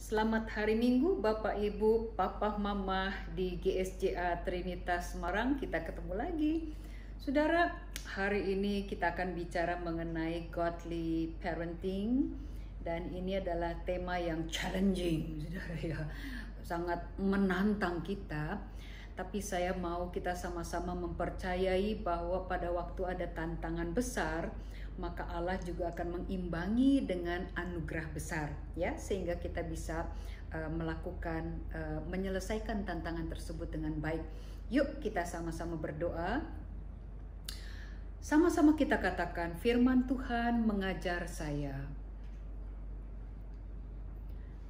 Selamat hari Minggu Bapak Ibu, Papa Mama di GSJA Trinitas Semarang. Kita ketemu lagi. Saudara, hari ini kita akan bicara mengenai godly parenting. Dan ini adalah tema yang challenging, saudara ya. Sangat menantang kita. Tapi saya mau kita sama-sama mempercayai bahwa pada waktu ada tantangan besar, maka Allah juga akan mengimbangi dengan anugerah besar, ya, sehingga kita bisa menyelesaikan tantangan tersebut dengan baik. Yuk kita sama-sama berdoa. Sama-sama kita katakan, firman Tuhan mengajar saya.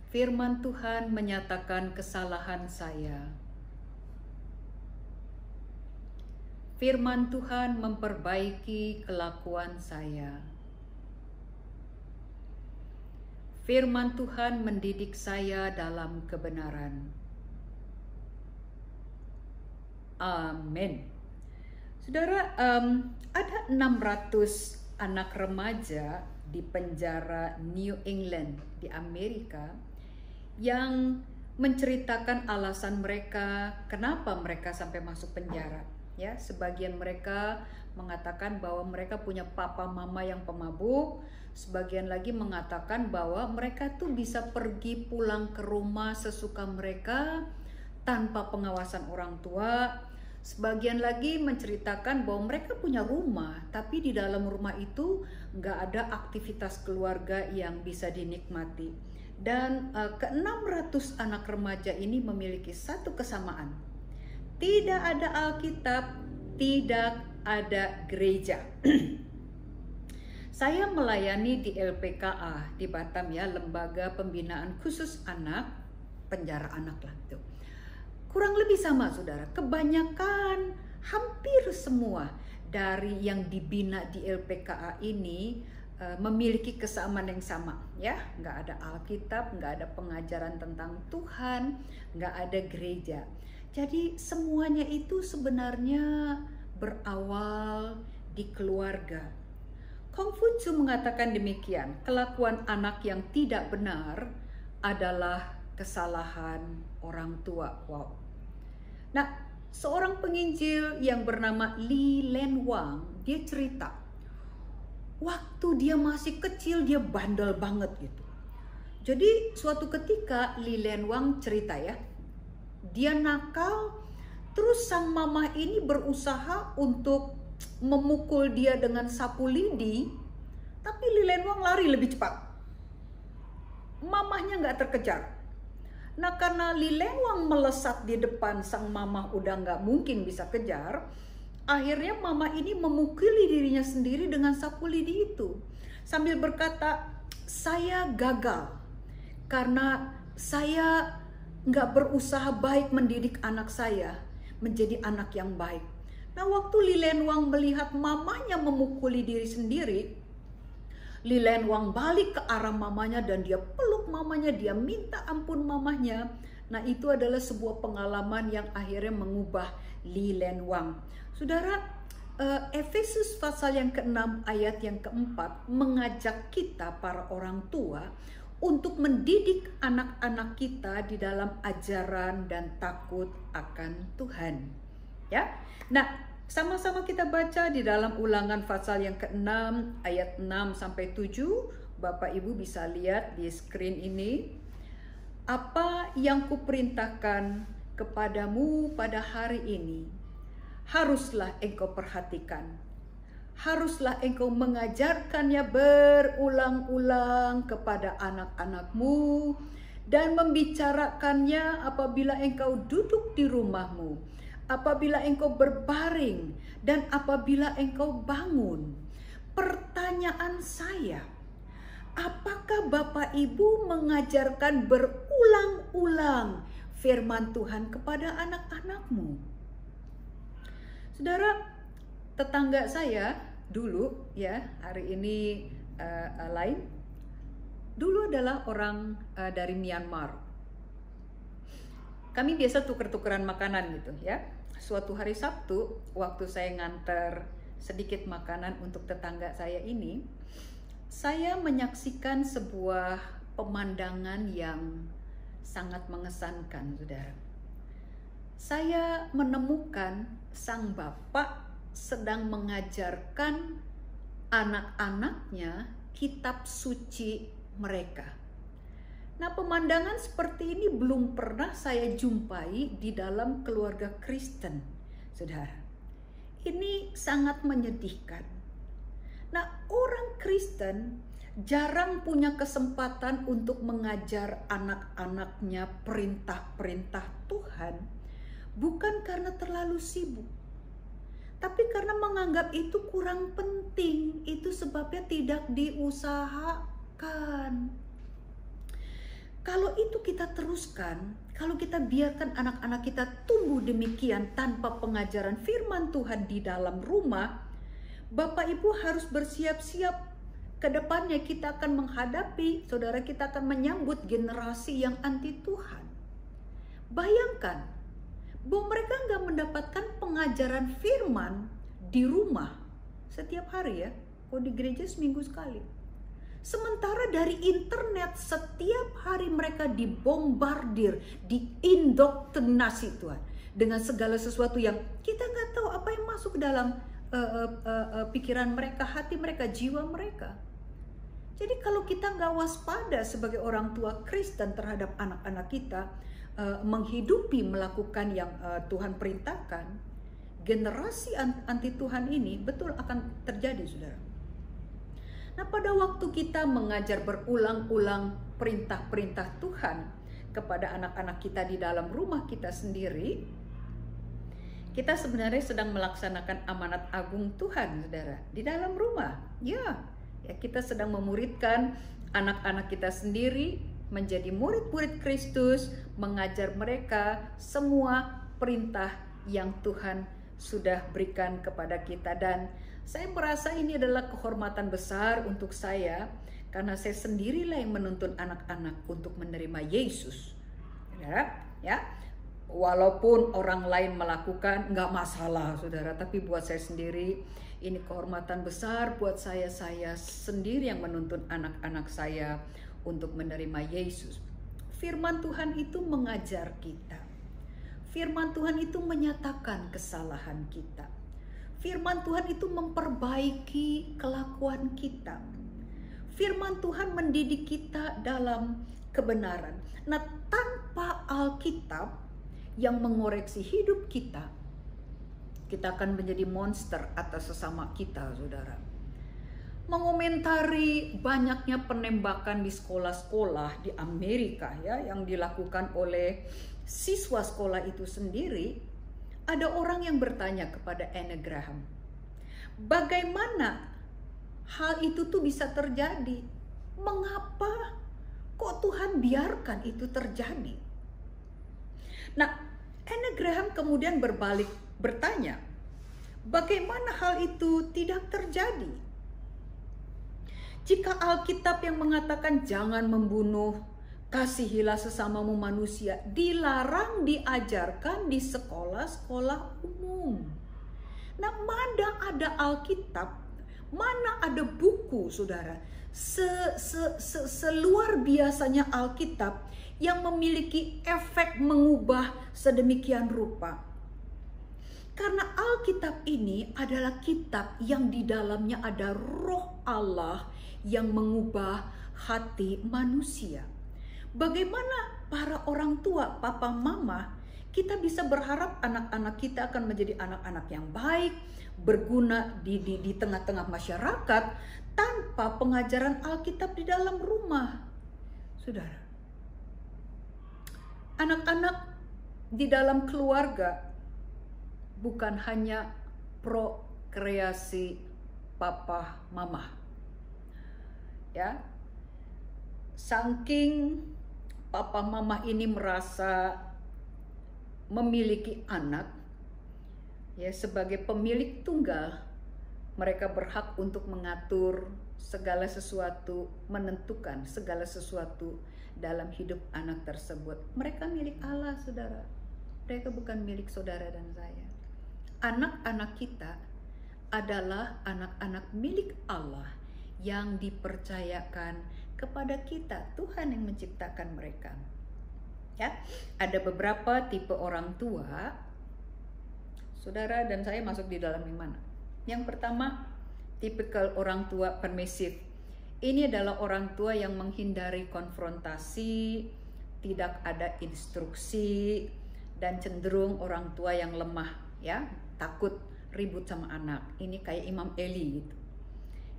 Firman Tuhan menyatakan kesalahan saya. Firman Tuhan memperbaiki kelakuan saya. Firman Tuhan mendidik saya dalam kebenaran. Amin. Saudara, ada 600 anak remaja di penjara New England di Amerika yang menceritakan alasan mereka kenapa mereka sampai masuk penjara. Ya, sebagian mereka mengatakan bahwa mereka punya papa mama yang pemabuk, sebagian lagi mengatakan bahwa mereka tuh bisa pergi pulang ke rumah sesuka mereka tanpa pengawasan orang tua. Sebagian lagi menceritakan bahwa mereka punya rumah, tapi di dalam rumah itu nggak ada aktivitas keluarga yang bisa dinikmati. Dan ke-600 anak remaja ini memiliki satu kesamaan. Tidak ada Alkitab, tidak ada gereja. Saya melayani di LPKA di Batam, ya, Lembaga Pembinaan Khusus Anak, penjara anak lah tuh. Kurang lebih sama, saudara. Kebanyakan, hampir semua dari yang dibina di LPKA ini memiliki kesamaan yang sama, ya. Nggak ada Alkitab, nggak ada pengajaran tentang Tuhan, nggak ada gereja. Jadi semuanya itu sebenarnya berawal di keluarga. Kongfucu mengatakan demikian, kelakuan anak yang tidak benar adalah kesalahan orang tua. Wow. Nah, seorang penginjil yang bernama Li Len Wang, dia cerita, waktu dia masih kecil dia bandel banget gitu. Jadi suatu ketika Li Len Wang cerita, ya, dia nakal, terus sang mama ini berusaha untuk memukul dia dengan sapu lidi, tapi Li Len Wang lari lebih cepat. Mamahnya nggak terkejar. Nah, karena Li Len Wang melesat di depan sang mama udah nggak mungkin bisa kejar, akhirnya mama ini memukuli dirinya sendiri dengan sapu lidi itu, sambil berkata, saya gagal karena saya nggak berusaha baik mendidik anak saya menjadi anak yang baik. Nah, waktu Li Len Wang melihat mamanya memukuli diri sendiri, Li Len Wang balik ke arah mamanya dan dia peluk mamanya, dia minta ampun mamanya. Nah, itu adalah sebuah pengalaman yang akhirnya mengubah Li Len Wang. Saudara, Efesus pasal yang ke-6 ayat yang ke-4 mengajak kita para orang tua untuk mendidik anak-anak kita di dalam ajaran dan takut akan Tuhan. Ya. Nah, sama-sama kita baca di dalam Ulangan pasal yang ke-6 ayat 6 sampai 7. Bapak Ibu bisa lihat di screen ini. Apa yang kuperintahkan kepadamu pada hari ini, haruslah engkau perhatikan. Haruslah engkau mengajarkannya berulang-ulang kepada anak-anakmu dan membicarakannya apabila engkau duduk di rumahmu, apabila engkau berbaring, dan apabila engkau bangun. Pertanyaan saya, apakah Bapak Ibu mengajarkan berulang-ulang firman Tuhan kepada anak-anakmu? Saudara, tetangga saya dulu, ya, hari ini lain, dulu adalah orang dari Myanmar. Kami biasa tuker-tukeran makanan gitu, ya. Suatu hari Sabtu, waktu saya nganter sedikit makanan untuk tetangga saya ini, saya menyaksikan sebuah pemandangan yang sangat mengesankan, saudara. Saya menemukan sang bapak sedang mengajarkan anak-anaknya kitab suci mereka. Nah, pemandangan seperti ini belum pernah saya jumpai di dalam keluarga Kristen, saudara. Ini sangat menyedihkan. Nah, orang Kristen jarang punya kesempatan untuk mengajar anak-anaknya perintah-perintah Tuhan, bukan karena terlalu sibuk, tapi karena menganggap itu kurang penting. Itu sebabnya tidak diusahakan. Kalau itu kita teruskan, kalau kita biarkan anak-anak kita tumbuh demikian tanpa pengajaran firman Tuhan di dalam rumah, Bapak Ibu harus bersiap-siap. Ke depannya kita akan menghadapi, saudara, kita akan menyambut generasi yang anti Tuhan. Bayangkan, bahwa mereka nggak mendapatkan pengajaran firman di rumah setiap hari ya. Kalau di gereja seminggu sekali. Sementara dari internet setiap hari mereka dibombardir, diindoktrinasi Tuhan. Dengan segala sesuatu yang kita nggak tahu apa yang masuk ke dalam pikiran mereka, hati mereka, jiwa mereka. Jadi kalau kita nggak waspada sebagai orang tua Kristen terhadap anak-anak kita, menghidupi, melakukan yang Tuhan perintahkan, generasi anti Tuhan ini betul akan terjadi, saudara. Nah, pada waktu kita mengajar berulang-ulang perintah-perintah Tuhan kepada anak-anak kita di dalam rumah kita sendiri, kita sebenarnya sedang melaksanakan amanat agung Tuhan, saudara, di dalam rumah. Ya, kita sedang memuridkan anak-anak kita sendiri menjadi murid-murid Kristus, mengajar mereka semua perintah yang Tuhan sudah berikan kepada kita. Dan saya merasa ini adalah kehormatan besar untuk saya, karena saya sendirilah yang menuntun anak-anak untuk menerima Yesus. Ya, walaupun orang lain melakukan, nggak masalah, saudara. Tapi buat saya sendiri, ini kehormatan besar buat saya. Saya sendiri yang menuntun anak-anak saya untuk menerima Yesus. Firman Tuhan itu mengajar kita. Firman Tuhan itu menyatakan kesalahan kita. Firman Tuhan itu memperbaiki kelakuan kita. Firman Tuhan mendidik kita dalam kebenaran. Nah, tanpa Alkitab yang mengoreksi hidup kita, kita akan menjadi monster atas sesama kita, saudara. Mengomentari banyaknya penembakan di sekolah-sekolah di Amerika ya, yang dilakukan oleh siswa sekolah itu sendiri, ada orang yang bertanya kepada Anne Graham, bagaimana hal itu tuh bisa terjadi? Mengapa kok Tuhan biarkan itu terjadi? Nah, Anne Graham kemudian berbalik bertanya, bagaimana hal itu tidak terjadi? Jika Alkitab yang mengatakan jangan membunuh, kasihilah sesamamu manusia, dilarang diajarkan di sekolah-sekolah umum. Nah, mana ada Alkitab, mana ada buku, saudara, seluar biasanya Alkitab yang memiliki efek mengubah sedemikian rupa. Karena Alkitab ini adalah kitab yang di dalamnya ada Roh Allah yang mengubah hati manusia. Bagaimana para orang tua, papa, mama, kita bisa berharap anak-anak kita akan menjadi anak-anak yang baik, berguna di tengah-tengah masyarakat, tanpa pengajaran Alkitab di dalam rumah. Saudara, anak-anak di dalam keluarga bukan hanya prokreasi papa mama. Ya. Saking papa mama ini merasa memiliki anak, ya, sebagai pemilik tunggal, mereka berhak untuk mengatur segala sesuatu, menentukan segala sesuatu dalam hidup anak tersebut. Mereka milik Allah, saudara. Mereka bukan milik saudara dan saya. Anak-anak kita adalah anak-anak milik Allah yang dipercayakan kepada kita. Tuhan yang menciptakan mereka. Ya, ada beberapa tipe orang tua, saudara dan saya masuk di dalam yang mana? Yang pertama, tipikal orang tua permisif. Ini adalah orang tua yang menghindari konfrontasi, tidak ada instruksi, dan cenderung orang tua yang lemah, ya, takut ribut sama anak. Ini kayak Imam Eli gitu.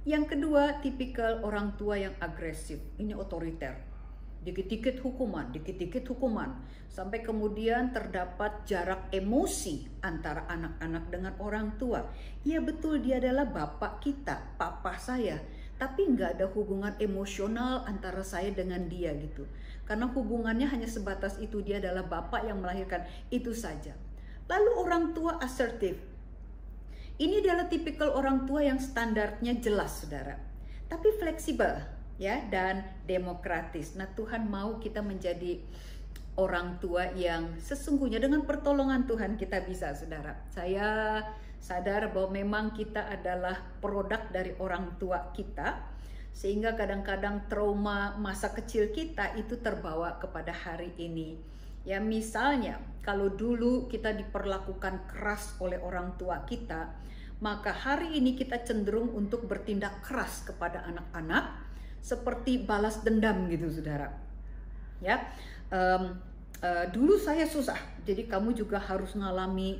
Yang kedua, tipikal orang tua yang agresif. Ini otoriter. Dikit-dikit hukuman, sampai kemudian terdapat jarak emosi antara anak-anak dengan orang tua. Ya betul, dia adalah bapak kita, papa saya, tapi nggak ada hubungan emosional antara saya dengan dia gitu. Karena hubungannya hanya sebatas itu, dia adalah bapak yang melahirkan, itu saja. Lalu orang tua asertif. Ini adalah tipikal orang tua yang standarnya jelas, saudara, tapi fleksibel, ya, dan demokratis. Nah, Tuhan mau kita menjadi orang tua yang sesungguhnya dengan pertolongan Tuhan kita bisa, saudara. Saya sadar bahwa memang kita adalah produk dari orang tua kita, sehingga kadang-kadang trauma masa kecil kita itu terbawa kepada hari ini. Ya, misalnya kalau dulu kita diperlakukan keras oleh orang tua kita, maka hari ini kita cenderung untuk bertindak keras kepada anak-anak, seperti balas dendam gitu, saudara. Ya, dulu saya susah, jadi kamu juga harus ngalami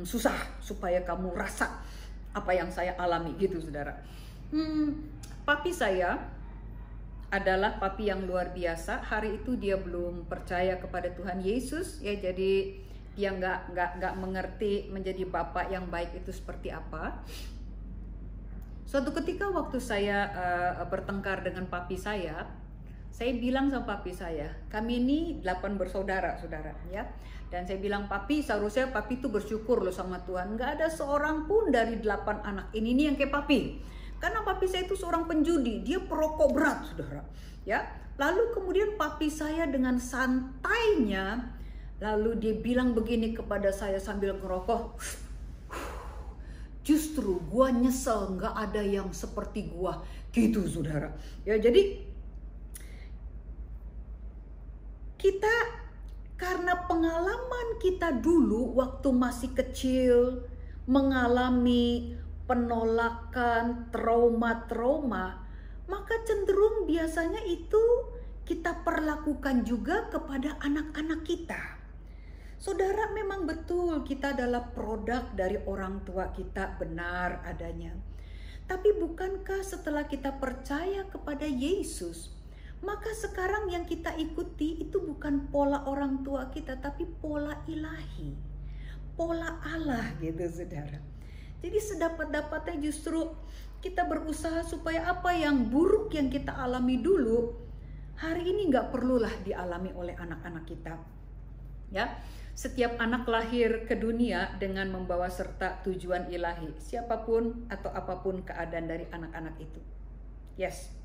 susah supaya kamu rasa apa yang saya alami gitu, saudara. Papi saya adalah papi yang luar biasa. Hari itu dia belum percaya kepada Tuhan Yesus, ya, jadi dia nggak mengerti menjadi bapak yang baik itu seperti apa. Suatu ketika waktu saya bertengkar dengan papi saya bilang sama papi saya, kami ini 8 bersaudara, saudara, ya. Dan saya bilang, papi, seharusnya papi itu bersyukur loh sama Tuhan. Nggak ada seorang pun dari 8 anak ini nih yang kayak papi. Karena papi saya itu seorang penjudi, dia perokok berat, saudara. Ya, lalu kemudian papi saya dengan santainya, lalu dia bilang begini kepada saya sambil ngerokok, justru gua nyesel nggak ada yang seperti gua gitu, saudara. Ya, jadi kita karena pengalaman kita dulu waktu masih kecil mengalami penolakan, trauma-trauma, maka cenderung biasanya itu kita perlakukan juga kepada anak-anak kita. Saudara, memang betul kita adalah produk dari orang tua kita, benar adanya. Tapi bukankah setelah kita percaya kepada Yesus, maka sekarang yang kita ikuti itu bukan pola orang tua kita, tapi pola ilahi, pola Allah gitu, saudara. Jadi sedapat-dapatnya justru kita berusaha supaya apa yang buruk yang kita alami dulu, hari ini nggak perlulah dialami oleh anak-anak kita. Ya, setiap anak lahir ke dunia dengan membawa serta tujuan ilahi, siapapun atau apapun keadaan dari anak-anak itu. Yes.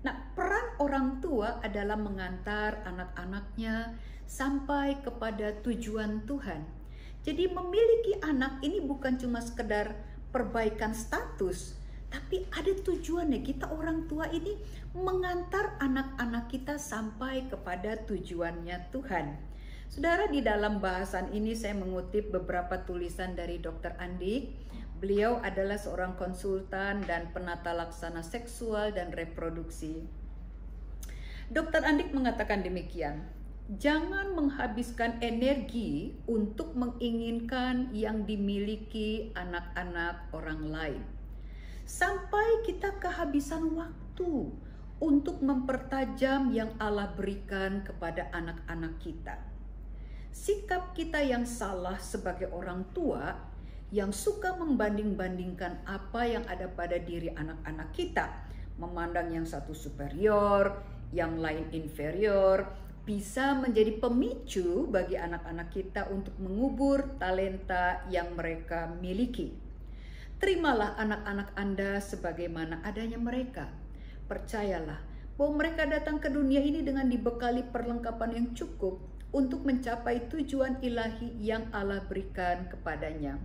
Nah, peran orang tua adalah mengantar anak-anaknya sampai kepada tujuan Tuhan. Jadi memiliki anak ini bukan cuma sekedar perbaikan status, tapi ada tujuannya. Kita orang tua ini mengantar anak-anak kita sampai kepada tujuannya Tuhan. Saudara, di dalam bahasan ini saya mengutip beberapa tulisan dari Dr. Andik. Beliau adalah seorang konsultan dan penata laksana seksual dan reproduksi. Dr. Andik mengatakan demikian, jangan menghabiskan energi untuk menginginkan yang dimiliki anak-anak orang lain, sampai kita kehabisan waktu untuk mempertajam yang Allah berikan kepada anak-anak kita. Sikap kita yang salah sebagai orang tua yang suka membanding-bandingkan apa yang ada pada diri anak-anak kita, memandang yang satu superior, yang lain inferior, bisa menjadi pemicu bagi anak-anak kita untuk mengubur talenta yang mereka miliki. Terimalah anak-anak Anda sebagaimana adanya mereka. Percayalah bahwa mereka datang ke dunia ini dengan dibekali perlengkapan yang cukup untuk mencapai tujuan ilahi yang Allah berikan kepadanya.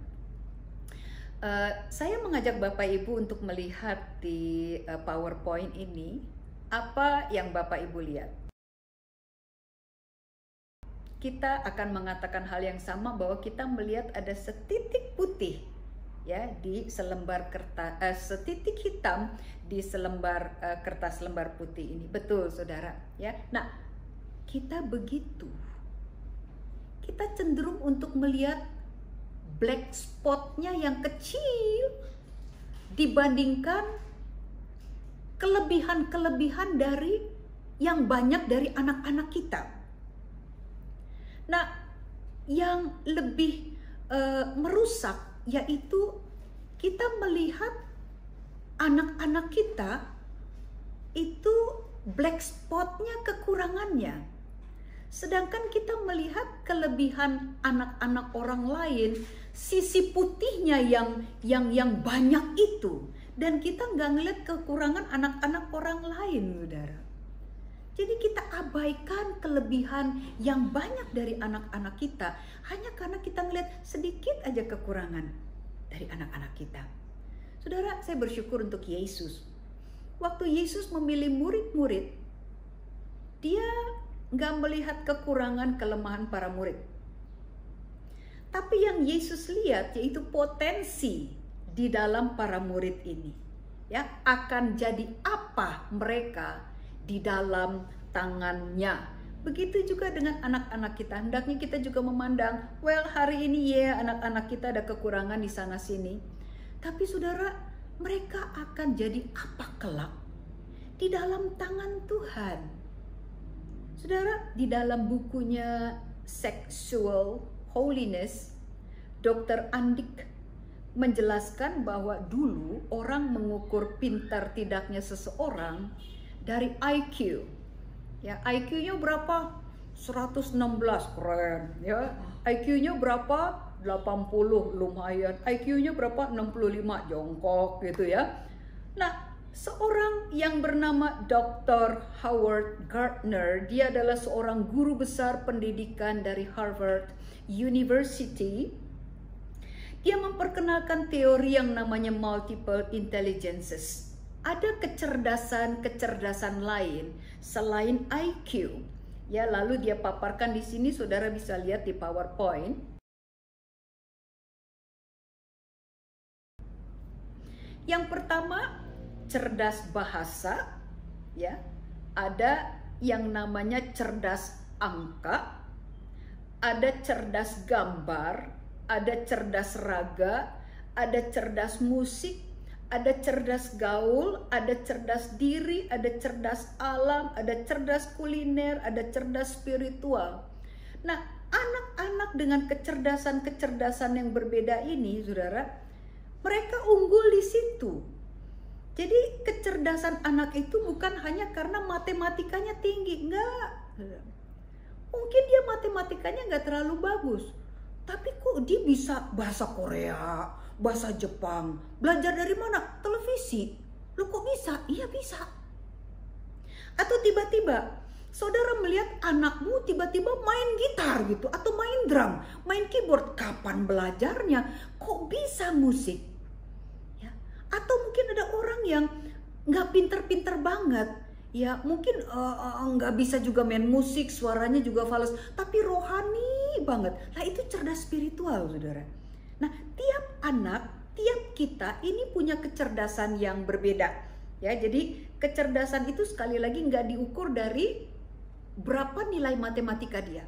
Saya mengajak Bapak Ibu untuk melihat di PowerPoint ini apa yang Bapak Ibu lihat. kita akan mengatakan hal yang sama, bahwa kita melihat ada setitik putih ya di selembar kertas, setitik hitam di selembar kertas lembar putih ini. Betul saudara ya. Nah, kita begitu. Kita cenderung untuk melihat black spotnya yang kecil dibandingkan kelebihan-kelebihan dari yang banyak dari anak-anak kita. Nah, yang lebih merusak yaitu kita melihat anak-anak kita itu black spotnya, kekurangannya. Sedangkan kita melihat kelebihan anak-anak orang lain, sisi putihnya yang banyak itu. Dan kita nggak ngeliat kekurangan anak-anak orang lain, saudara. Jadi kita abaikan kelebihan yang banyak dari anak-anak kita hanya karena kita ngeliat sedikit aja kekurangan dari anak-anak kita. Saudara, saya bersyukur untuk Yesus. Waktu Yesus memilih murid-murid, dia nggak melihat kekurangan kelemahan para murid. Tapi yang Yesus lihat yaitu potensi di dalam para murid ini. Ya, akan jadi apa mereka di dalam tangannya. Begitu juga dengan anak-anak kita. Hendaknya kita juga memandang, well, hari ini ya anak-anak kita ada kekurangan di sana sini. Tapi saudara, mereka akan jadi apa kelak di dalam tangan Tuhan. Saudara, di dalam bukunya Sexual Holiness, Dr. Andik menjelaskan bahwa dulu orang mengukur pintar tidaknya seseorang dari IQ. Ya, IQ-nya berapa? 116, keren. Ya, IQ-nya berapa? 80, lumayan. IQ-nya berapa? 65, jongkok gitu ya. Nah, seorang yang bernama Dr. Howard Gardner, dia adalah seorang guru besar pendidikan dari Harvard University. Dia memperkenalkan teori yang namanya multiple intelligences. Ada kecerdasan-kecerdasan lain selain IQ. Ya, lalu dia paparkan di sini, saudara bisa lihat di PowerPoint. Yang pertama, cerdas bahasa, ya. Ada yang namanya cerdas angka, ada cerdas gambar, ada cerdas raga, ada cerdas musik, ada cerdas gaul, ada cerdas diri, ada cerdas alam, ada cerdas kuliner, ada cerdas spiritual. Nah, anak-anak dengan kecerdasan-kecerdasan yang berbeda ini, saudara, mereka unggul di situ. Jadi kecerdasan anak itu bukan hanya karena matematikanya tinggi, enggak. Mungkin dia matematikanya enggak terlalu bagus, tapi kok dia bisa bahasa Korea, bahasa Jepang. Belajar dari mana? Televisi. Loh kok bisa? Iya bisa. Atau tiba-tiba saudara melihat anakmu tiba-tiba main gitar gitu, atau main drum, main keyboard. Kapan belajarnya? Kok bisa musik? Ya. Atau mungkin ada orang yang nggak pinter-pinter banget. Ya mungkin nggak bisa juga main musik, suaranya juga fals, tapi rohani banget. Nah itu cerdas spiritual, saudara. Nah tiap anak, tiap kita ini punya kecerdasan yang berbeda. Ya, jadi kecerdasan itu sekali lagi nggak diukur dari berapa nilai matematika dia.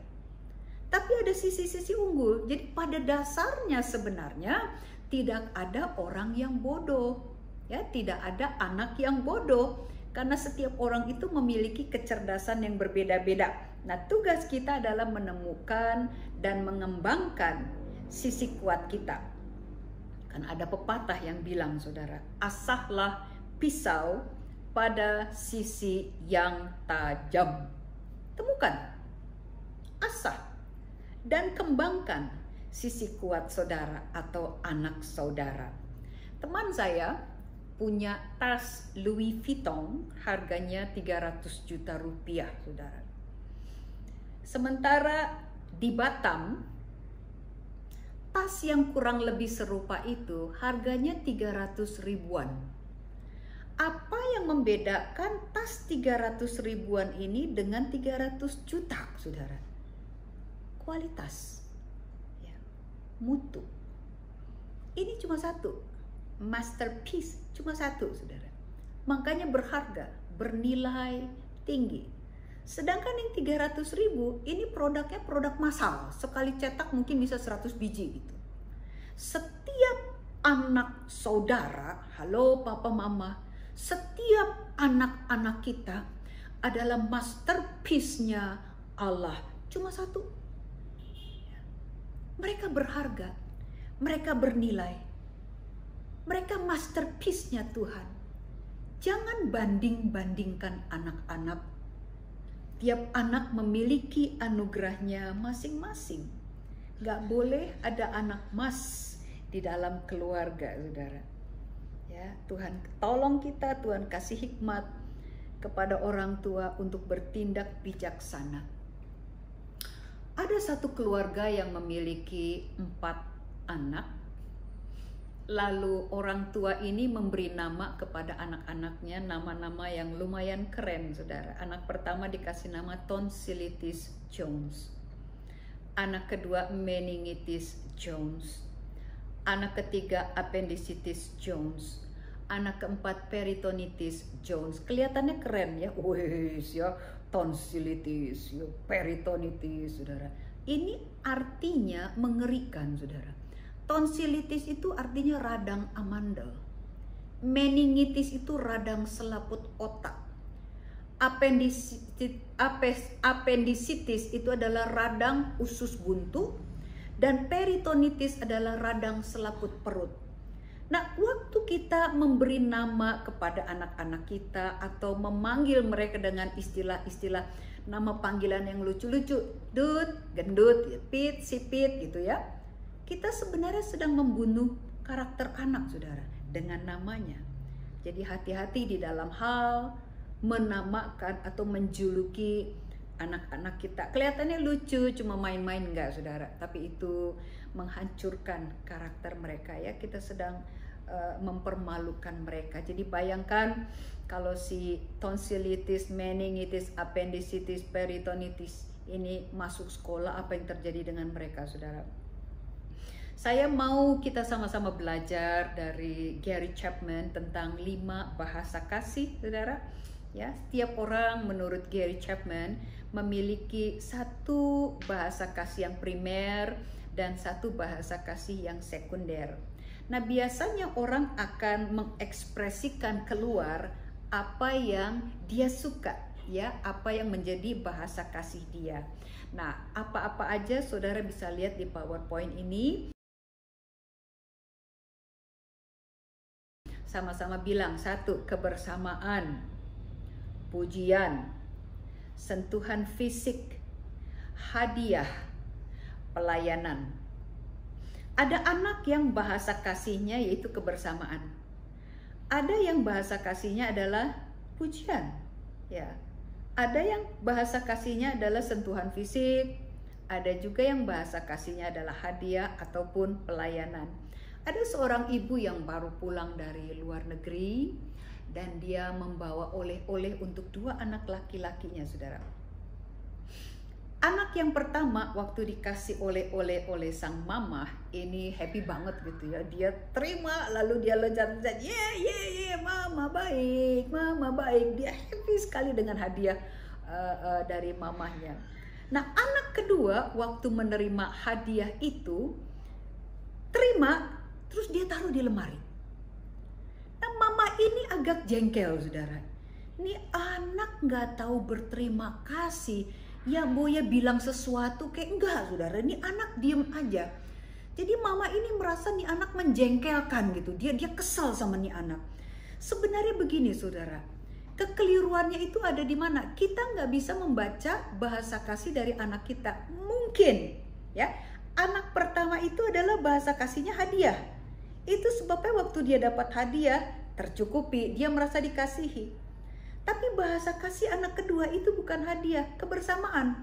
Tapi ada sisi-sisi unggul. Jadi pada dasarnya sebenarnya tidak ada orang yang bodoh. Ya, tidak ada anak yang bodoh. Karena setiap orang itu memiliki kecerdasan yang berbeda-beda. Nah, tugas kita adalah menemukan dan mengembangkan sisi kuat kita. Kan ada pepatah yang bilang, saudara, asahlah pisau pada sisi yang tajam. Temukan, asah, dan kembangkan sisi kuat saudara atau anak saudara. Teman saya punya tas Louis Vuitton, harganya 300 juta rupiah, saudara. Sementara di Batam, tas yang kurang lebih serupa itu harganya 300 ribuan. Apa yang membedakan tas 300 ribuan ini dengan 300 juta, saudara? kualitas, ya, mutu. Ini cuma satu, masterpiece cuma satu, saudara. Makanya berharga, bernilai tinggi. Sedangkan yang 300.000 ini produknya produk massal, sekali cetak mungkin bisa 100 biji gitu. Setiap anak saudara, halo papa mama, setiap anak-anak kita adalah masterpiece-nya Allah, cuma satu. Mereka berharga, mereka bernilai, mereka masterpiece-nya Tuhan. Jangan banding-bandingkan anak-anak. Tiap anak memiliki anugerahnya masing-masing. Gak boleh ada anak mas di dalam keluarga, saudara. Ya, Tuhan tolong kita, Tuhan kasih hikmat kepada orang tua untuk bertindak bijaksana. Ada satu keluarga yang memiliki 4 anak. Lalu orang tua ini memberi nama kepada anak-anaknya, nama-nama yang lumayan keren, saudara. Anak pertama dikasih nama Tonsillitis Jones. Anak kedua Meningitis Jones. Anak ketiga Appendicitis Jones. Anak keempat Peritonitis Jones. Kelihatannya keren ya. Wih, ya, tonsillitis, ya, peritonitis, saudara. Ini artinya mengerikan, saudara. Tonsillitis itu artinya radang amandel. Meningitis itu radang selaput otak. Appendicitis itu adalah radang usus buntu. Dan peritonitis adalah radang selaput perut. Nah, waktu kita memberi nama kepada anak-anak kita atau memanggil mereka dengan istilah-istilah nama panggilan yang lucu-lucu, dut, gendut, pit, sipit gitu ya. Kita sebenarnya sedang membunuh karakter anak, saudara, dengan namanya. Jadi hati-hati di dalam hal menamakan atau menjuluki anak-anak kita. Kelihatannya lucu, cuma main-main enggak, saudara. Tapi itu menghancurkan karakter mereka ya. Kita sedang mempermalukan mereka. Jadi bayangkan kalau si tonsillitis, meningitis, appendicitis, peritonitis ini masuk sekolah, apa yang terjadi dengan mereka, saudara? Saya mau kita sama-sama belajar dari Gary Chapman tentang 5 bahasa kasih, saudara. Ya, setiap orang menurut Gary Chapman memiliki 1 bahasa kasih yang primer dan 1 bahasa kasih yang sekunder. Nah, biasanya orang akan mengekspresikan keluar apa yang dia suka, ya, apa yang menjadi bahasa kasih dia. Nah, apa-apa aja saudara bisa lihat di PowerPoint ini. Sama-sama bilang. 1, kebersamaan, pujian, sentuhan fisik, hadiah, pelayanan. Ada anak yang bahasa kasihnya yaitu kebersamaan. Ada yang bahasa kasihnya adalah pujian, ya. Ada yang bahasa kasihnya adalah sentuhan fisik. Ada juga yang bahasa kasihnya adalah hadiah ataupun pelayanan. Ada seorang ibu yang baru pulang dari luar negeri dan dia membawa oleh-oleh untuk 2 anak laki-lakinya, saudara. Anak yang pertama waktu dikasih oleh-oleh oleh sang mama ini happy banget gitu ya. Dia terima lalu dia loncat-loncat, mama baik. Dia happy sekali dengan hadiah dari mamahnya. Nah, anak kedua waktu menerima hadiah itu terima terus dia taruh di lemari. Nah, mama ini agak jengkel, saudara. Ini anak nggak tahu berterima kasih. Ya, Boya bilang sesuatu kayak enggak, saudara. Ini anak diem aja. Jadi mama ini merasa nih anak menjengkelkan gitu. Dia kesal sama nih anak. Sebenarnya begini, saudara. Kekeliruannya itu ada di mana? Kita nggak bisa membaca bahasa kasih dari anak kita. Mungkin, ya. Anak pertama itu adalah bahasa kasihnya hadiah. Itu sebabnya waktu dia dapat hadiah, tercukupi, dia merasa dikasihi. Tapi bahasa kasih anak kedua itu bukan hadiah, kebersamaan.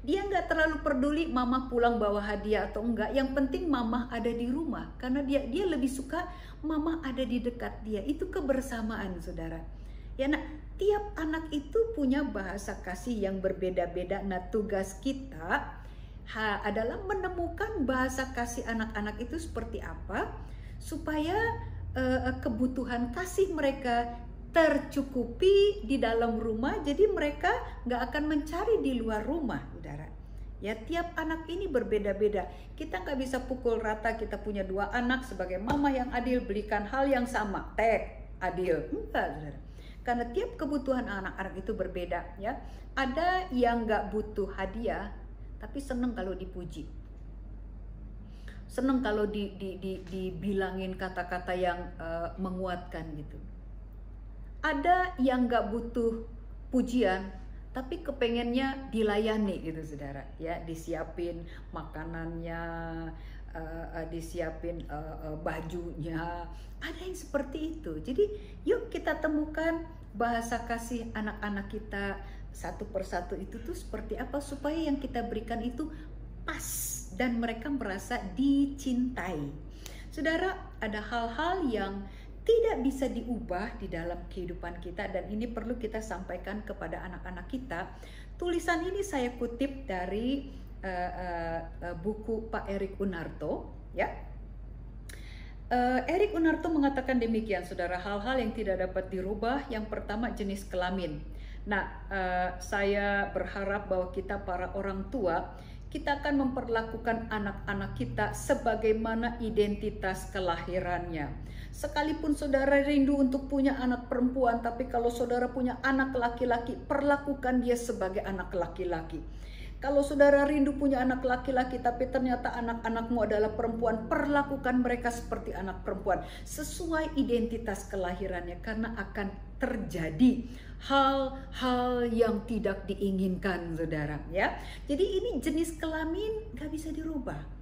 Dia nggak terlalu peduli mama pulang bawa hadiah atau enggak. Yang penting mama ada di rumah. Karena dia lebih suka mama ada di dekat dia. Itu kebersamaan, saudara. Ya nak, tiap anak itu punya bahasa kasih yang berbeda-beda. Nah, tugas kita adalah menemukan bahasa kasih anak-anak itu seperti apa supaya kebutuhan kasih mereka tercukupi di dalam rumah, jadi mereka nggak akan mencari di luar rumah, saudara. Ya, tiap anak ini berbeda-beda. Kita nggak bisa pukul rata. Kita punya 2 anak, sebagai mama yang adil belikan hal yang sama, adil. Enggak, saudara. Karena tiap kebutuhan anak-anak itu berbeda. Ya, ada yang nggak butuh hadiah, tapi seneng kalau dipuji. Seneng kalau dibilangin kata-kata yang menguatkan gitu. Ada yang nggak butuh pujian, tapi kepengennya dilayani gitu, saudara. Ya, disiapin makanannya, disiapin bajunya. Ada yang seperti itu. Jadi yuk kita temukan bahasa kasih anak-anak kita satu persatu itu tuh seperti apa, supaya yang kita berikan itu pas dan mereka merasa dicintai. Saudara, ada hal-hal yang tidak bisa diubah di dalam kehidupan kita, dan ini perlu kita sampaikan kepada anak-anak kita. Tulisan ini saya kutip dari buku Pak Erik Unarto, ya. Erik Unarto mengatakan demikian, saudara, hal-hal yang tidak dapat dirubah. Yang pertama, jenis kelamin. Nah, saya berharap bahwa kita para orang tua, kita akan memperlakukan anak-anak kita sebagaimana identitas kelahirannya. Sekalipun saudara rindu untuk punya anak perempuan, tapi kalau saudara punya anak laki-laki, perlakukan dia sebagai anak laki-laki. Kalau saudara rindu punya anak laki-laki, tapi ternyata anak-anakmu adalah perempuan, perlakukan mereka seperti anak perempuan, sesuai identitas kelahirannya, karena akan terjadi hal-hal yang tidak diinginkan, saudara. Ya, jadi ini jenis kelamin gak bisa dirubah.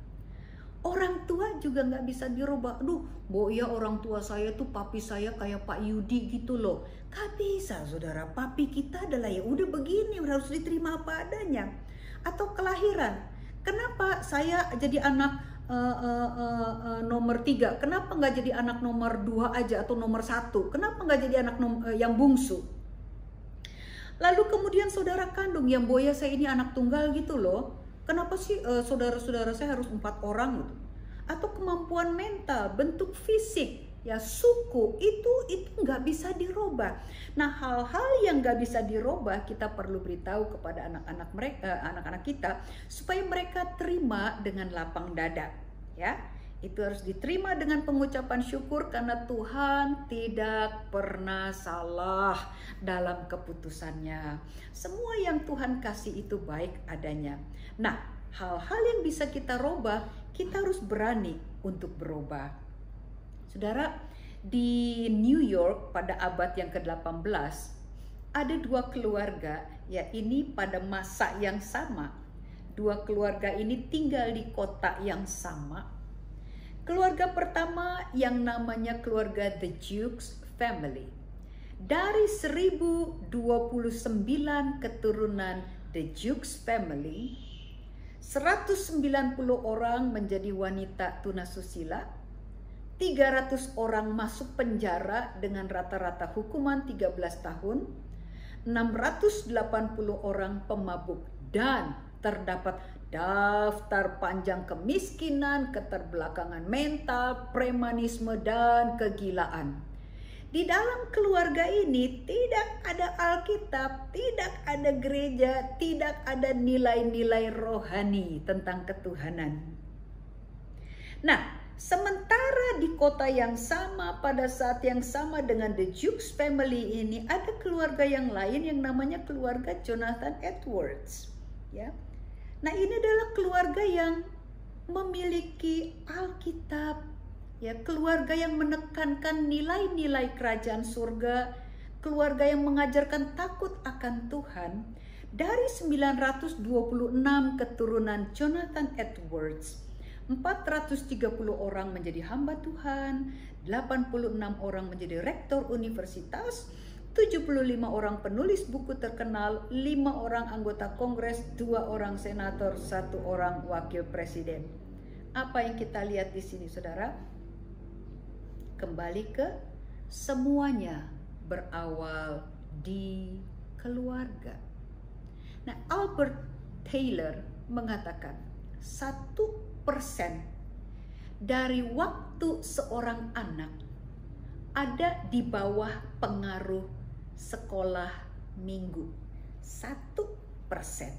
Orang tua juga nggak bisa dirubah. Aduh, ya orang tua saya tuh papi saya kayak Pak Yudi gitu loh. Gak bisa, saudara. Papi kita adalah ya udah begini, harus diterima apa adanya. Atau kelahiran. Kenapa saya jadi anak nomor 3? Kenapa nggak jadi anak nomor 2 aja atau nomor 1? Kenapa nggak jadi anak yang bungsu? Lalu kemudian saudara kandung, yang boya saya ini anak tunggal gitu loh. Kenapa sih saudara-saudara saya harus 4 orang gitu? Atau kemampuan mental, bentuk fisik, ya suku, itu nggak bisa dirubah. Nah, hal-hal yang nggak bisa dirubah kita perlu beritahu kepada anak-anak kita supaya mereka terima dengan lapang dada. Ya, itu harus diterima dengan pengucapan syukur, karena Tuhan tidak pernah salah dalam keputusannya. Semua yang Tuhan kasih itu baik adanya. Nah, hal-hal yang bisa kita rubah, kita harus berani untuk berubah. Saudara, di New York pada abad yang ke-18 ada 2 keluarga, ya ini pada masa yang sama. 2 keluarga ini tinggal di kota yang sama. Keluarga pertama yang namanya keluarga The Jukes Family. Dari 1029 keturunan The Jukes Family, 190 orang menjadi wanita tunasusila, 300 orang masuk penjara dengan rata-rata hukuman 13 tahun, 680 orang pemabuk, dan terdapat daftar panjang kemiskinan, keterbelakangan mental, premanisme, dan kegilaan. Di dalam keluarga ini tidak ada Alkitab, tidak ada gereja, tidak ada nilai-nilai rohani tentang ketuhanan. Nah, sementara di kota yang sama, pada saat yang sama dengan The Jukes Family ini, ada keluarga yang lain yang namanya keluarga Jonathan Edwards. Ya, nah ini adalah keluarga yang memiliki Alkitab. Ya, keluarga yang menekankan nilai-nilai kerajaan surga, keluarga yang mengajarkan takut akan Tuhan. Dari 926 keturunan Jonathan Edwards, 430 orang menjadi hamba Tuhan, 86 orang menjadi rektor universitas, 75 orang penulis buku terkenal, 5 orang anggota kongres, 2 orang senator, 1 orang wakil presiden. Apa yang kita lihat di sini, saudara? Kembali ke semuanya berawal di keluarga. Nah, Albert Taylor mengatakan 1% dari waktu seorang anak ada di bawah pengaruh sekolah minggu. 1%.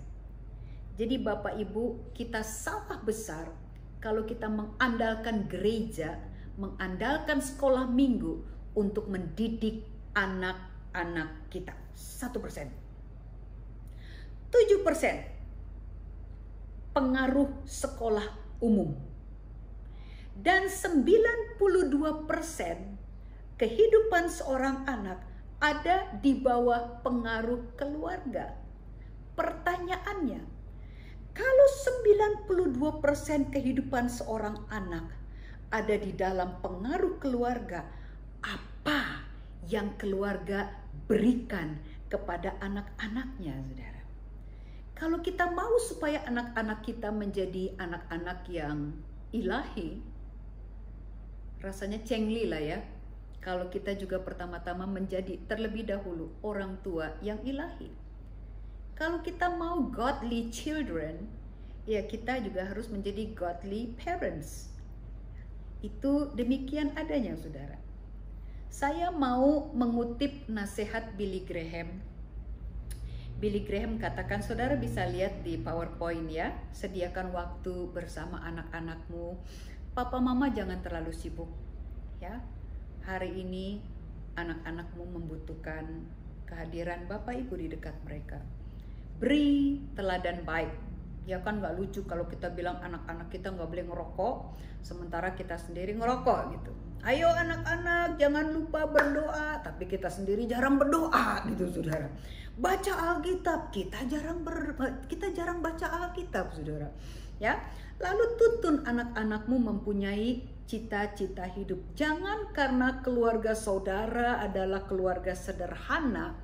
Jadi Bapak Ibu, kita salah besar kalau kita mengandalkan gereja, mengandalkan sekolah minggu untuk mendidik anak-anak kita. 1%. 7% pengaruh sekolah umum. Dan 92% kehidupan seorang anak ada di bawah pengaruh keluarga. Pertanyaannya, kalau 92% kehidupan seorang anak ada di dalam pengaruh keluarga, apa yang keluarga berikan kepada anak-anaknya, saudara? Kalau kita mau supaya anak-anak kita menjadi anak-anak yang ilahi, rasanya cengli lah ya, kalau kita juga pertama-tama menjadi terlebih dahulu orang tua yang ilahi. Kalau kita mau godly children, ya kita juga harus menjadi godly parents. Itu demikian adanya, saudara. Saya mau mengutip nasihat Billy Graham. Billy Graham katakan, saudara bisa lihat di PowerPoint ya, sediakan waktu bersama anak-anakmu. Papa mama jangan terlalu sibuk ya. Hari ini anak-anakmu membutuhkan kehadiran Bapak Ibu di dekat mereka. Beri teladan baik. Ya kan nggak lucu kalau kita bilang anak-anak kita nggak boleh ngerokok, sementara kita sendiri ngerokok gitu. Ayo anak-anak jangan lupa berdoa, tapi kita sendiri jarang berdoa gitu, saudara. Baca Alkitab, kita jarang baca Alkitab, saudara. Ya, lalu tuntun anak-anakmu mempunyai cita-cita hidup. Jangan karena keluarga saudara adalah keluarga sederhana,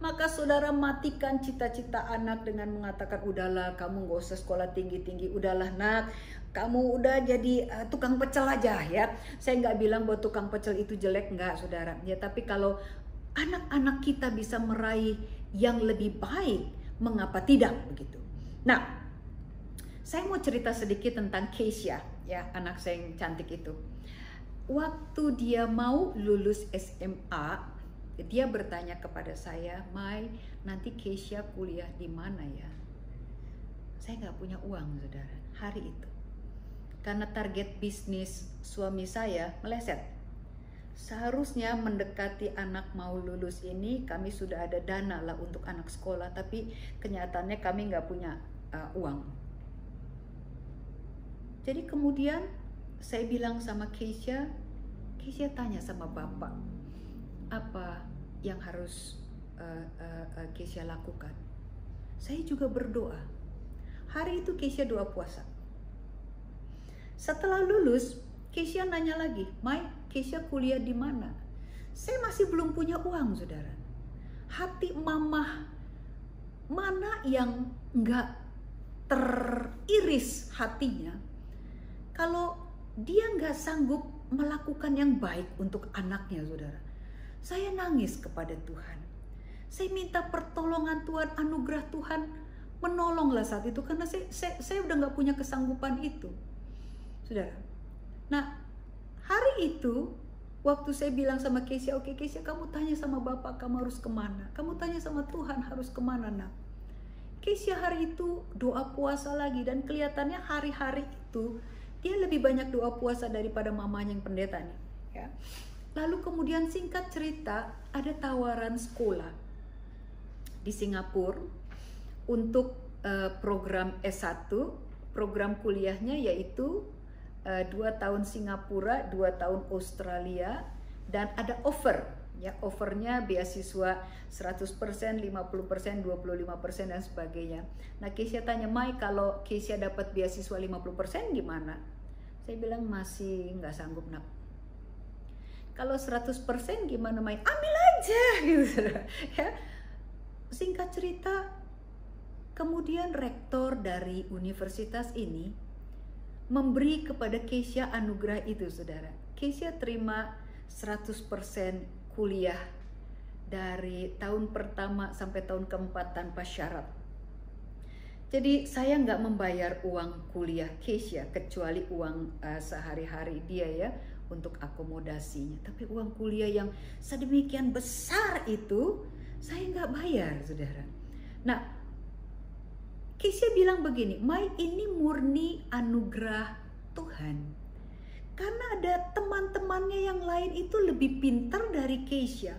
maka saudara matikan cita-cita anak dengan mengatakan, udahlah kamu gak usah sekolah tinggi-tinggi, udahlah nak, kamu udah jadi tukang pecel aja ya. Saya nggak bilang bahwa tukang pecel itu jelek, nggak saudara. Ya, tapi kalau anak-anak kita bisa meraih yang lebih baik, mengapa tidak begitu? Nah, saya mau cerita sedikit tentang Keisha, ya, anak saya yang cantik itu. Waktu dia mau lulus SMA, dia bertanya kepada saya, Mai, nanti Keisha kuliah di mana ya? Saya nggak punya uang, saudara, hari itu. Karena target bisnis suami saya meleset. Seharusnya mendekati anak mau lulus ini, kami sudah ada dana lah untuk anak sekolah, tapi kenyataannya kami nggak punya uang. Jadi kemudian saya bilang sama Keisha tanya sama bapak, apa yang harus Keisha lakukan? Saya juga berdoa. Hari itu Keisha doa puasa. Setelah lulus, Keisha nanya lagi, Mai, Keisha kuliah di mana? Saya masih belum punya uang, saudara. Hati mama mana yang nggak teriris hatinya kalau dia nggak sanggup melakukan yang baik untuk anaknya, saudara. Saya nangis kepada Tuhan. Saya minta pertolongan Tuhan, anugerah Tuhan menolonglah saat itu, karena saya udah nggak punya kesanggupan itu, saudara. Nah, hari itu waktu saya bilang sama Keisha, oke Keisha, kamu tanya sama Bapak kamu harus kemana, kamu tanya sama Tuhan harus kemana, nak. Keisha hari itu doa puasa lagi, dan kelihatannya hari-hari itu dia lebih banyak doa puasa daripada mamanya yang pendeta nih, ya. Lalu kemudian singkat cerita, ada tawaran sekolah di Singapura untuk program S1, program kuliahnya yaitu 2 tahun Singapura, 2 tahun Australia, dan ada offer, ya, offernya beasiswa 100%, 50%, 25% dan sebagainya. Nah, Keisha tanya, Mai, kalau Keisha dapat beasiswa 50% gimana? Saya bilang masih nggak sanggup, nak. Kalau 100% gimana, Mai? Ambil aja gitu. Ya. Singkat cerita, kemudian rektor dari universitas ini memberi kepada Keisha anugerah itu, saudara. Keisha terima 100% kuliah dari tahun pertama sampai tahun keempat tanpa syarat. Jadi saya nggak membayar uang kuliah Keisha kecuali uang sehari-hari dia ya untuk akomodasinya. Tapi uang kuliah yang sedemikian besar itu saya nggak bayar, saudara. Nah, Keisha bilang begini, Mai, ini murni anugerah Tuhan. Karena ada teman-temannya yang lain itu lebih pintar dari Keisha.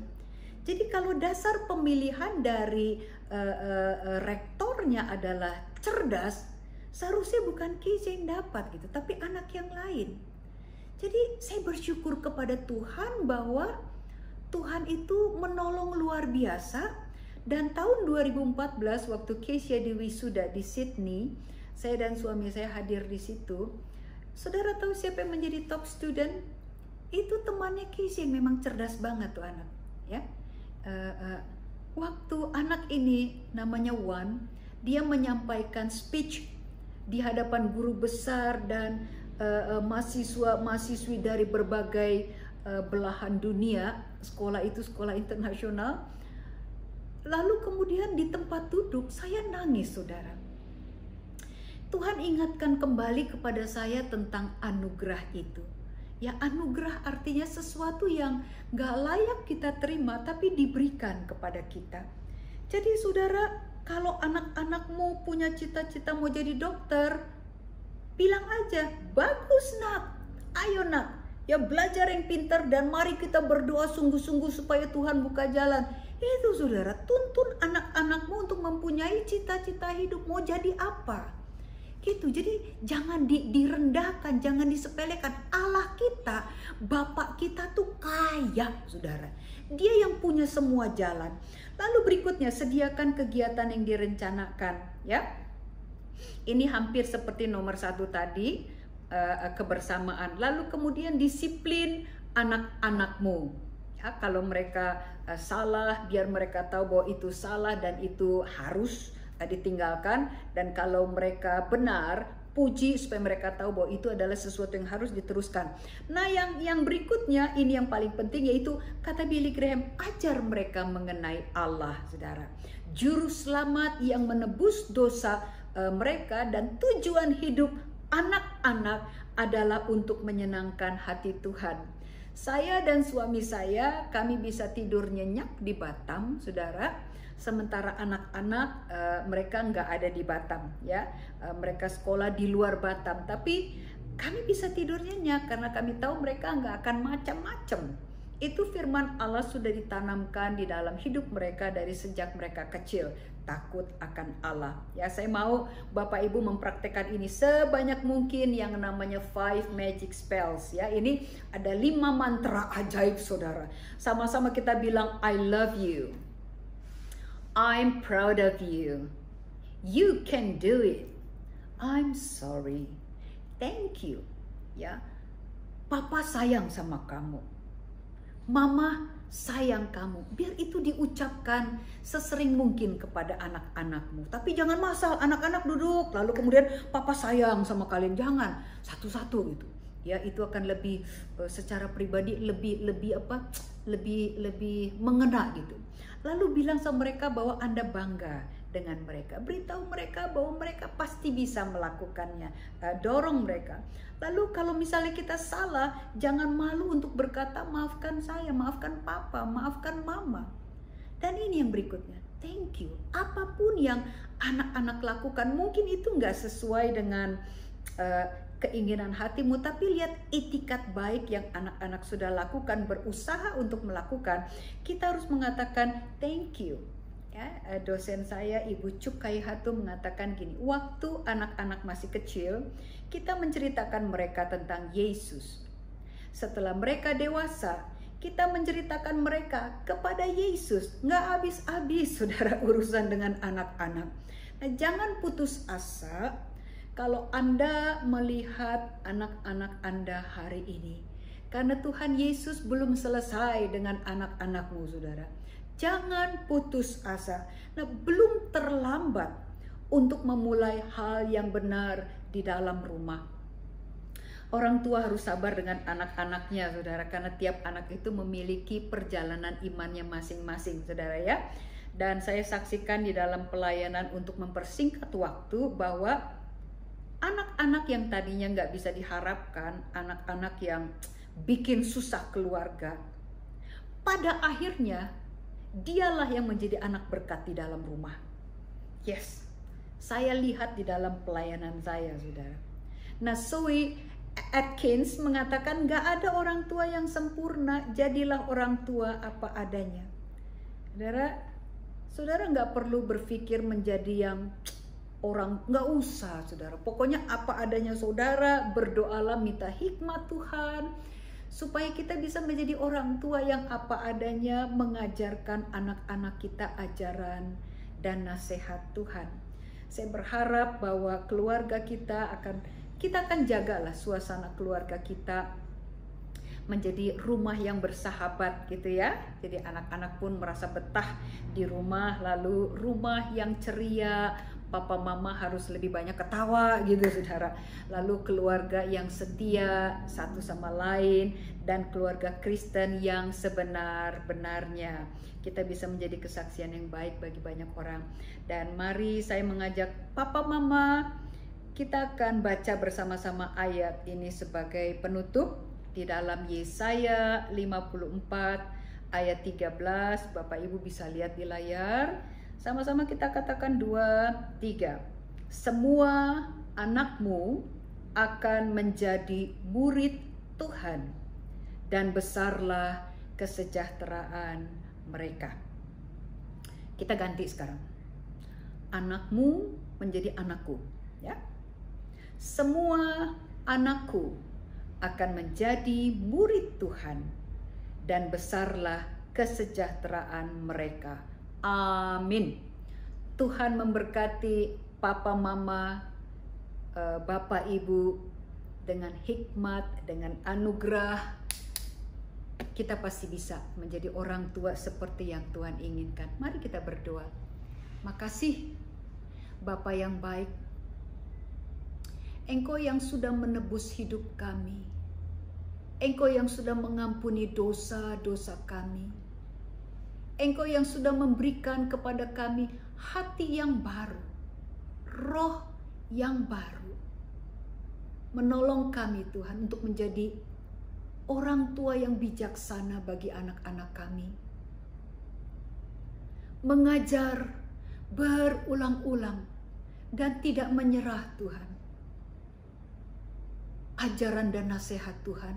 Jadi kalau dasar pemilihan dari rektornya adalah cerdas, seharusnya bukan Keisha yang dapat gitu, tapi anak yang lain. Jadi saya bersyukur kepada Tuhan bahwa Tuhan itu menolong luar biasa. Dan tahun 2014 waktu Keisha diwisuda di Sydney, saya dan suami saya hadir di situ. Saudara tahu siapa yang menjadi top student? Itu temannya Keisha yang memang cerdas banget tuh anak, ya. Waktu anak ini namanya Wan, dia menyampaikan speech di hadapan guru besar dan mahasiswa-mahasiswi dari berbagai belahan dunia. Sekolah itu sekolah internasional. Lalu kemudian di tempat duduk saya nangis, saudara. Tuhan ingatkan kembali kepada saya tentang anugerah itu. Ya, anugerah artinya sesuatu yang gak layak kita terima tapi diberikan kepada kita. Jadi saudara, kalau anak-anakmu punya cita-cita mau jadi dokter, bilang aja, bagus nak, ayo nak, ya belajar yang pintar dan mari kita berdoa sungguh-sungguh supaya Tuhan buka jalan. Itu saudara, tuntun anak-anakmu untuk mempunyai cita-cita hidup, mau jadi apa gitu. Jadi jangan direndahkan, jangan disepelekan. Allah kita, Bapak kita tuh kaya, saudara. Dia yang punya semua jalan. Lalu berikutnya, sediakan kegiatan yang direncanakan, ya. Ini hampir seperti nomor 1 tadi, kebersamaan. Lalu kemudian disiplin anak-anakmu. Ya, kalau mereka salah, biar mereka tahu bahwa itu salah dan itu harus ditinggalkan. Dan kalau mereka benar, puji supaya mereka tahu bahwa itu adalah sesuatu yang harus diteruskan. Nah, yang berikutnya ini yang paling penting, yaitu kata Billy Graham, ajar mereka mengenai Allah, saudara. Juru selamat yang menebus dosa mereka, dan tujuan hidup anak-anak adalah untuk menyenangkan hati Tuhan. Saya dan suami saya, kami bisa tidur nyenyak di Batam, saudara. Sementara anak-anak mereka nggak ada di Batam, ya. Mereka sekolah di luar Batam. Tapi kami bisa tidur nyenyak karena kami tahu mereka nggak akan macam-macam. Itu firman Allah sudah ditanamkan di dalam hidup mereka dari sejak mereka kecil. Takut akan Allah. Ya, saya mau Bapak Ibu mempraktekkan ini sebanyak mungkin yang namanya 5 magic spells. Ya, ini ada 5 mantra ajaib, saudara. Sama-sama kita bilang, I love you. I'm proud of you. You can do it. I'm sorry. Thank you. Ya, Papa sayang sama kamu. Mama sayang kamu. Biar itu diucapkan sesering mungkin kepada anak-anakmu. Tapi jangan masal, anak-anak duduk lalu kemudian Papa sayang sama kalian. Jangan, satu-satu gitu. Ya, itu akan lebih secara pribadi lebih mengena gitu. Lalu bilang sama mereka bahwa Anda bangga dengan mereka. Beritahu mereka bahwa mereka pasti bisa melakukannya. Dorong mereka. Lalu kalau misalnya kita salah, jangan malu untuk berkata, maafkan saya, maafkan Papa, maafkan Mama. Dan ini yang berikutnya, thank you. Apapun yang anak-anak lakukan, mungkin itu nggak sesuai dengan keinginan hatimu, tapi lihat etikat baik yang anak-anak sudah lakukan, berusaha untuk melakukan. Kita harus mengatakan thank you. Ya, dosen saya Ibu Cukai Hatu mengatakan gini, waktu anak-anak masih kecil, kita menceritakan mereka tentang Yesus. Setelah mereka dewasa, kita menceritakan mereka kepada Yesus. Nggak habis-habis, saudara, urusan dengan anak-anak. Nah, jangan putus asa kalau Anda melihat anak-anak Anda hari ini. Karena Tuhan Yesus belum selesai dengan anak-anakmu, saudara. Jangan putus asa. Nah, belum terlambat untuk memulai hal yang benar di dalam rumah. Orang tua harus sabar dengan anak-anaknya, saudara, karena tiap anak itu memiliki perjalanan imannya masing-masing, saudara ya. Dan saya saksikan di dalam pelayanan untuk mempersingkat waktu bahwa anak-anak yang tadinya nggak bisa diharapkan, anak-anak yang bikin susah keluarga, pada akhirnya dialah yang menjadi anak berkat di dalam rumah. Yes, saya lihat di dalam pelayanan saya, saudara. Nah, Zoe Atkins mengatakan gak ada orang tua yang sempurna, jadilah orang tua apa adanya. Saudara gak perlu berpikir menjadi yang orang, gak usah, saudara. Pokoknya apa adanya saudara, berdoalah minta hikmat Tuhan, supaya kita bisa menjadi orang tua yang apa adanya, mengajarkan anak-anak kita ajaran dan nasihat Tuhan. Saya berharap bahwa keluarga kita akan jagalah suasana keluarga kita menjadi rumah yang bersahabat gitu ya. Jadi anak-anak pun merasa betah di rumah, lalu rumah yang ceria, papa mama harus lebih banyak ketawa gitu, saudara. Lalu keluarga yang setia satu sama lain, dan keluarga Kristen yang sebenar-benarnya. Kita bisa menjadi kesaksian yang baik bagi banyak orang. Dan mari saya mengajak papa mama, kita akan baca bersama-sama ayat ini sebagai penutup di dalam Yesaya 54 ayat 13. Bapak Ibu bisa lihat di layar. Sama-sama kita katakan 2, 3. Semua anakmu akan menjadi murid Tuhan, dan besarlah kesejahteraan mereka. Kita ganti sekarang. Anakmu menjadi anakku, ya. Semua anakku akan menjadi murid Tuhan, dan besarlah kesejahteraan mereka. Amin. Tuhan memberkati papa mama, bapak ibu dengan hikmat, dengan anugerah. Kita pasti bisa menjadi orang tua seperti yang Tuhan inginkan. Mari kita berdoa. Makasih Bapa yang baik, Engkau yang sudah menebus hidup kami, Engkau yang sudah mengampuni dosa-dosa kami, Engkau yang sudah memberikan kepada kami hati yang baru, roh yang baru, menolong kami Tuhan untuk menjadi orang tua yang bijaksana bagi anak-anak kami, mengajar berulang-ulang dan tidak menyerah Tuhan. Ajaran dan nasihat Tuhan,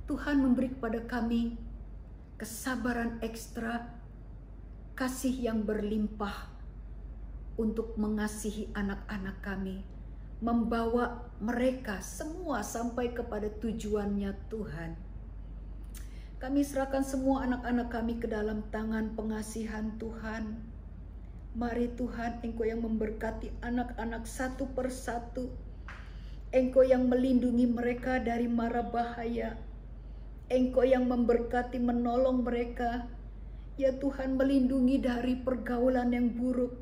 Tuhan memberi kepada kami kesabaran ekstra, kasih yang berlimpah untuk mengasihi anak-anak kami, membawa mereka semua sampai kepada tujuannya Tuhan. Kami serahkan semua anak-anak kami ke dalam tangan pengasihan Tuhan. Mari Tuhan, Engkau yang memberkati anak-anak satu persatu. Engkau yang melindungi mereka dari mara bahaya. Engkau yang memberkati, menolong mereka. Ya Tuhan, melindungi dari pergaulan yang buruk.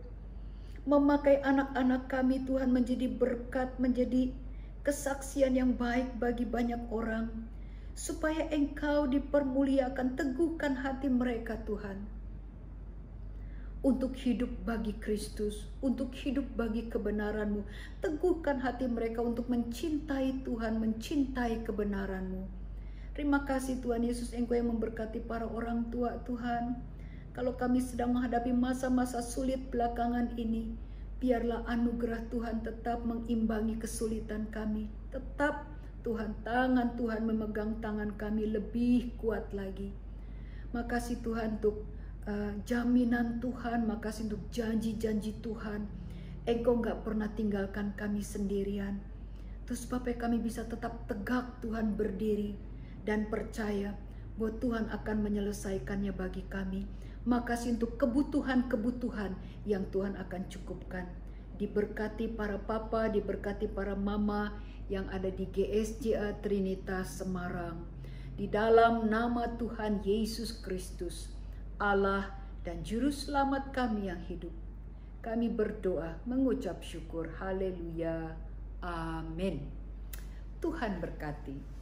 Memakai anak-anak kami Tuhan menjadi berkat, menjadi kesaksian yang baik bagi banyak orang. Supaya Engkau dipermuliakan, teguhkan hati mereka Tuhan. Untuk hidup bagi Kristus, untuk hidup bagi kebenaran-Mu. Teguhkan hati mereka untuk mencintai Tuhan, mencintai kebenaran-Mu. Terima kasih Tuhan Yesus, Engkau yang memberkati para orang tua Tuhan. Kalau kami sedang menghadapi masa-masa sulit belakangan ini, biarlah anugerah Tuhan tetap mengimbangi kesulitan kami. Tetap Tuhan, tangan Tuhan memegang tangan kami lebih kuat lagi. Makasih Tuhan untuk jaminan Tuhan, makasih untuk janji-janji Tuhan. Engkau gak pernah tinggalkan kami sendirian. Terus Bapak, kami bisa tetap tegak Tuhan berdiri dan percaya bahwa Tuhan akan menyelesaikannya bagi kami. Makasih untuk kebutuhan-kebutuhan yang Tuhan akan cukupkan. Diberkati para papa, diberkati para mama yang ada di GSJA Trinitas Semarang. Di dalam nama Tuhan Yesus Kristus, Allah dan Juru Selamat kami yang hidup, kami berdoa mengucap syukur. Haleluya. Amin. Tuhan berkati.